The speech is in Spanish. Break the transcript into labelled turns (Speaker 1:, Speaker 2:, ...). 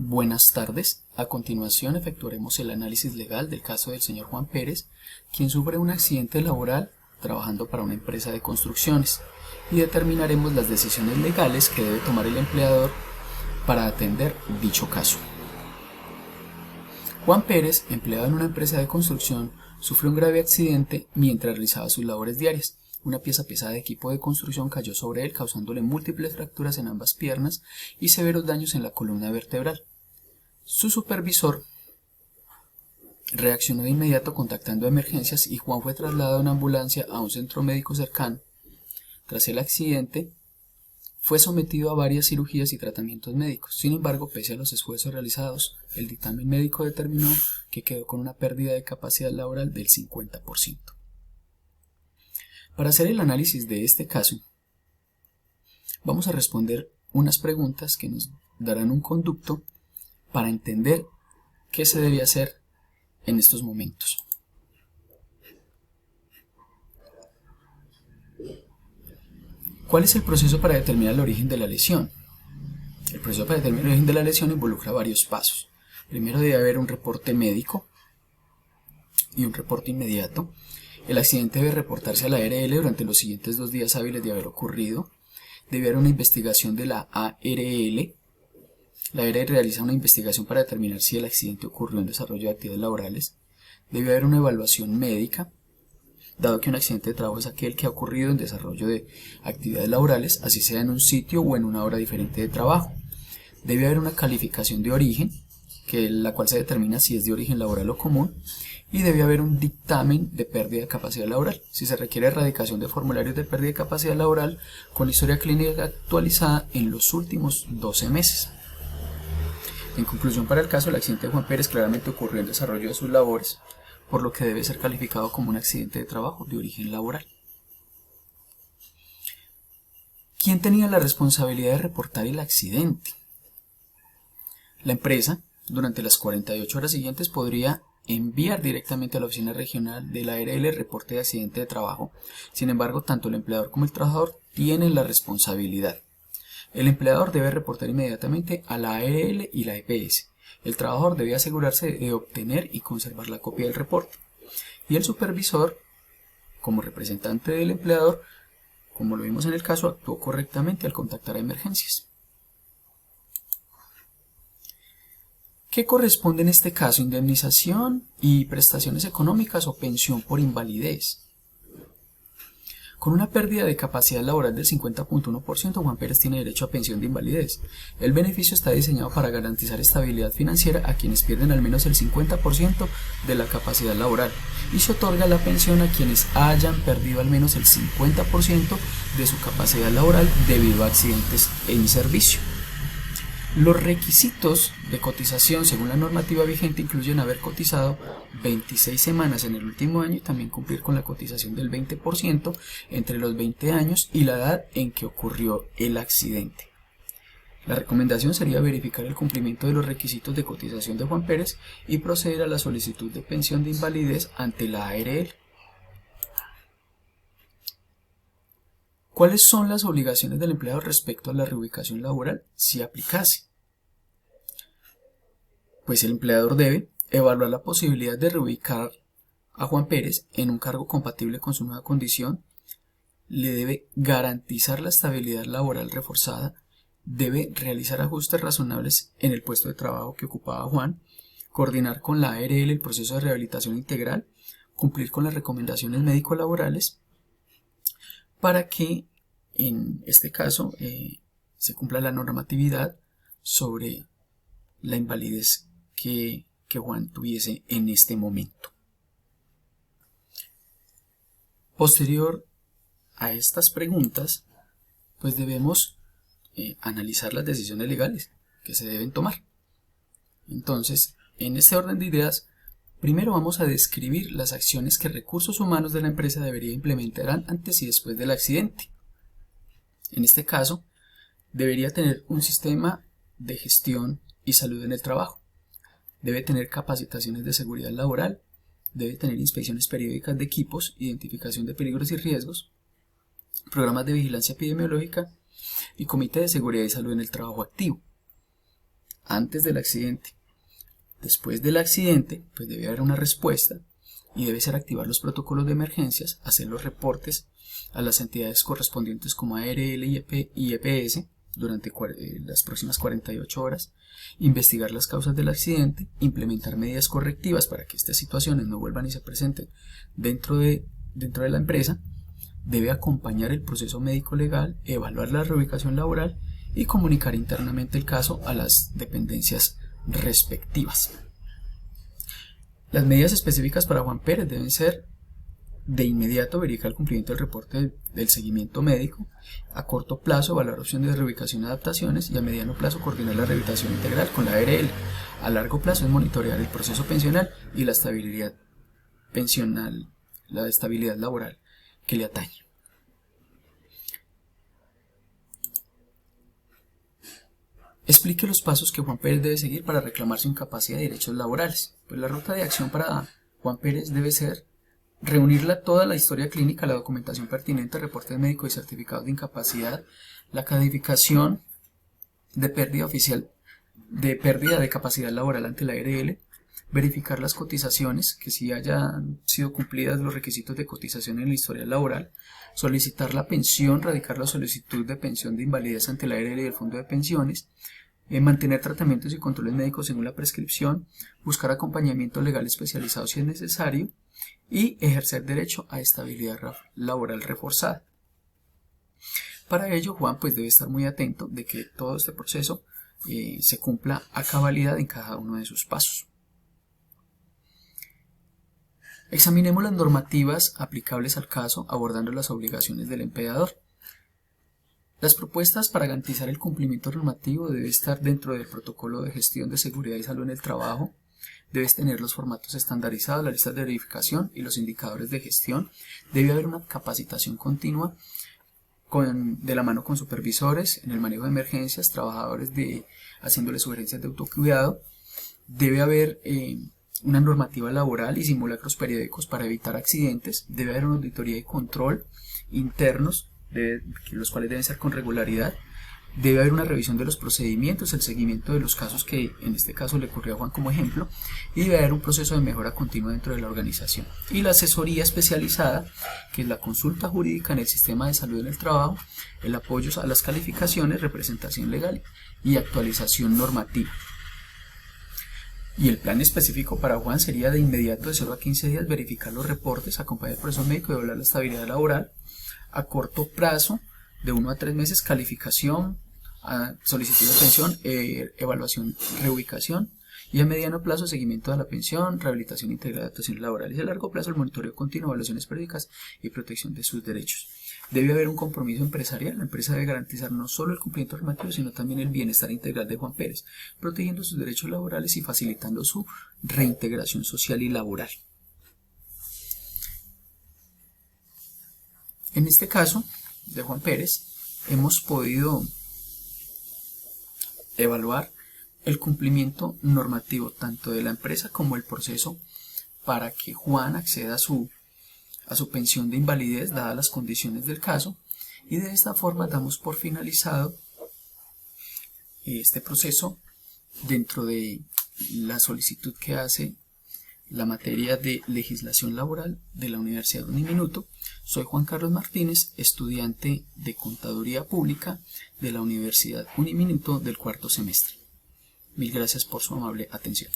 Speaker 1: Buenas tardes. A continuación efectuaremos el análisis legal del caso del señor Juan Pérez, quien sufre un accidente laboral trabajando para una empresa de construcciones, y determinaremos las decisiones legales que debe tomar el empleador para atender dicho caso. Juan Pérez, empleado en una empresa de construcción, sufrió un grave accidente mientras realizaba sus labores diarias. Una pieza pesada de equipo de construcción cayó sobre él, causándole múltiples fracturas en ambas piernas y severos daños en la columna vertebral. Su supervisor reaccionó de inmediato contactando a emergencias y Juan fue trasladado en ambulancia a un centro médico cercano. Tras el accidente, fue sometido a varias cirugías y tratamientos médicos. Sin embargo, pese a los esfuerzos realizados, el dictamen médico determinó que quedó con una pérdida de capacidad laboral del 50%. Para hacer el análisis de este caso, vamos a responder unas preguntas que nos darán un conducto para entender qué se debe hacer en estos momentos. ¿Cuál es el proceso para determinar el origen de la lesión? El proceso para determinar el origen de la lesión involucra varios pasos. Primero debe haber un reporte médico y un reporte inmediato. El accidente debe reportarse a la ARL durante los siguientes 2 días hábiles de haber ocurrido. Debe haber una investigación de la ARL. La ARL realiza una investigación para determinar si el accidente ocurrió en desarrollo de actividades laborales. Debe haber una evaluación médica, dado que un accidente de trabajo es aquel que ha ocurrido en desarrollo de actividades laborales, así sea en un sitio o en una hora diferente de trabajo. Debe haber una calificación de origen, la cual se determina si es de origen laboral o común, y debe haber un dictamen de pérdida de capacidad laboral. Si se requiere erradicación de formularios de pérdida de capacidad laboral con historia clínica actualizada en los últimos 12 meses. En conclusión, para el caso, el accidente de Juan Pérez claramente ocurrió en desarrollo de sus labores, por lo que debe ser calificado como un accidente de trabajo de origen laboral. ¿Quién tenía la responsabilidad de reportar el accidente? La empresa, durante las 48 horas siguientes, podría enviar directamente a la oficina regional de la ARL el reporte de accidente de trabajo. Sin embargo, tanto el empleador como el trabajador tienen la responsabilidad. El empleador debe reportar inmediatamente a la ARL y la EPS. El trabajador debe asegurarse de obtener y conservar la copia del reporte. Y el supervisor, como representante del empleador, como lo vimos en el caso, actuó correctamente al contactar a emergencias. ¿Qué corresponde en este caso? ¿Indemnización y prestaciones económicas o pensión por invalidez? Con una pérdida de capacidad laboral del 50.1%, Juan Pérez tiene derecho a pensión de invalidez. El beneficio está diseñado para garantizar estabilidad financiera a quienes pierden al menos el 50% de la capacidad laboral, y se otorga la pensión a quienes hayan perdido al menos el 50% de su capacidad laboral debido a accidentes en servicio. Los requisitos de cotización según la normativa vigente incluyen haber cotizado 26 semanas en el último año y también cumplir con la cotización del 20% entre los 20 años y la edad en que ocurrió el accidente. La recomendación sería verificar el cumplimiento de los requisitos de cotización de Juan Pérez y proceder a la solicitud de pensión de invalidez ante la ARL. ¿Cuáles son las obligaciones del empleado respecto a la reubicación laboral si aplicase? Pues el empleador debe evaluar la posibilidad de reubicar a Juan Pérez en un cargo compatible con su nueva condición, le debe garantizar la estabilidad laboral reforzada, debe realizar ajustes razonables en el puesto de trabajo que ocupaba Juan, coordinar con la ARL el proceso de rehabilitación integral, cumplir con las recomendaciones médico-laborales, para que en este caso se cumpla la normatividad sobre la invalidez que Juan tuviese en este momento. Posterior a estas preguntas, pues debemos analizar las decisiones legales que se deben tomar. Entonces, en este orden de ideas, primero vamos a describir las acciones que recursos humanos de la empresa debería implementar antes y después del accidente. En este caso, debería tener un sistema de gestión y salud en el trabajo. Debe tener capacitaciones de seguridad laboral. Debe tener inspecciones periódicas de equipos, identificación de peligros y riesgos, programas de vigilancia epidemiológica y comité de seguridad y salud en el trabajo activo. antes del accidente. Después del accidente, pues debe haber una respuesta y debe ser activar los protocolos de emergencias, hacer los reportes a las entidades correspondientes como ARL y EPS durante las próximas 48 horas, investigar las causas del accidente, implementar medidas correctivas para que estas situaciones no vuelvan y se presenten dentro de la empresa, debe acompañar el proceso médico legal, evaluar la reubicación laboral y comunicar internamente el caso a las dependencias respectivas. Las medidas específicas para Juan Pérez deben ser: de inmediato verificar el cumplimiento del reporte del seguimiento médico, a corto plazo evaluar opciones de reubicación y adaptaciones, y a mediano plazo coordinar la rehabilitación integral con la ARL. A largo plazo es monitorear el proceso pensional y la estabilidad pensional, la estabilidad laboral que le atañe. Explique los pasos que Juan Pérez debe seguir para reclamar su incapacidad de derechos laborales. Pues la ruta de acción para Juan Pérez debe ser reunir toda la historia clínica, la documentación pertinente, reportes médicos y certificados de incapacidad, la calificación de pérdida oficial de capacidad laboral ante la ARL, verificar las cotizaciones, que si hayan sido cumplidas los requisitos de cotización en la historia laboral, solicitar la pensión, radicar la solicitud de pensión de invalidez ante la ARL y el Fondo de Pensiones, mantener tratamientos y controles médicos según la prescripción, buscar acompañamiento legal especializado si es necesario y ejercer derecho a estabilidad laboral reforzada. Para ello, Juan pues debe estar muy atento de que todo este proceso se cumpla a cabalidad en cada uno de sus pasos. Examinemos las normativas aplicables al caso, abordando las obligaciones del empleador. Las propuestas para garantizar el cumplimiento normativo deben estar dentro del protocolo de gestión de seguridad y salud en el trabajo. Debes tener los formatos estandarizados, las listas de verificación y los indicadores de gestión. Debe haber una capacitación continua de la mano con supervisores en el manejo de emergencias, trabajadores haciéndoles sugerencias de autocuidado. Debe haber una normativa laboral y simulacros periódicos para evitar accidentes. Debe haber una auditoría y control internos, los cuales deben ser con regularidad. Debe haber una revisión de los procedimientos, el seguimiento de los casos que en este caso le ocurrió a Juan como ejemplo, y debe haber un proceso de mejora continua dentro de la organización. Y la asesoría especializada, que es la consulta jurídica en el sistema de salud en el trabajo, el apoyo a las calificaciones, representación legal y actualización normativa. Y el plan específico para Juan sería de inmediato, de 0 a 15 días, verificar los reportes, acompañar el proceso médico y evaluar la estabilidad laboral. A corto plazo, de 1 a 3 meses, calificación, solicitud de pensión, evaluación, reubicación. Y a mediano plazo, seguimiento de la pensión, rehabilitación integral de adaptaciones laborales. Y a largo plazo, el monitoreo continuo, evaluaciones periódicas y protección de sus derechos. Debe haber un compromiso empresarial. La empresa debe garantizar no solo el cumplimiento normativo, sino también el bienestar integral de Juan Pérez, protegiendo sus derechos laborales y facilitando su reintegración social y laboral. En este caso de Juan Pérez, hemos podido evaluar el cumplimiento normativo tanto de la empresa como el proceso para que Juan acceda a su pensión de invalidez dadas las condiciones del caso, y de esta forma damos por finalizado este proceso dentro de la solicitud que hace la materia de legislación laboral de la Universidad Uniminuto. Soy Juan Carlos Martínez, estudiante de Contaduría Pública de la Universidad Uniminuto del cuarto semestre. Mil gracias por su amable atención.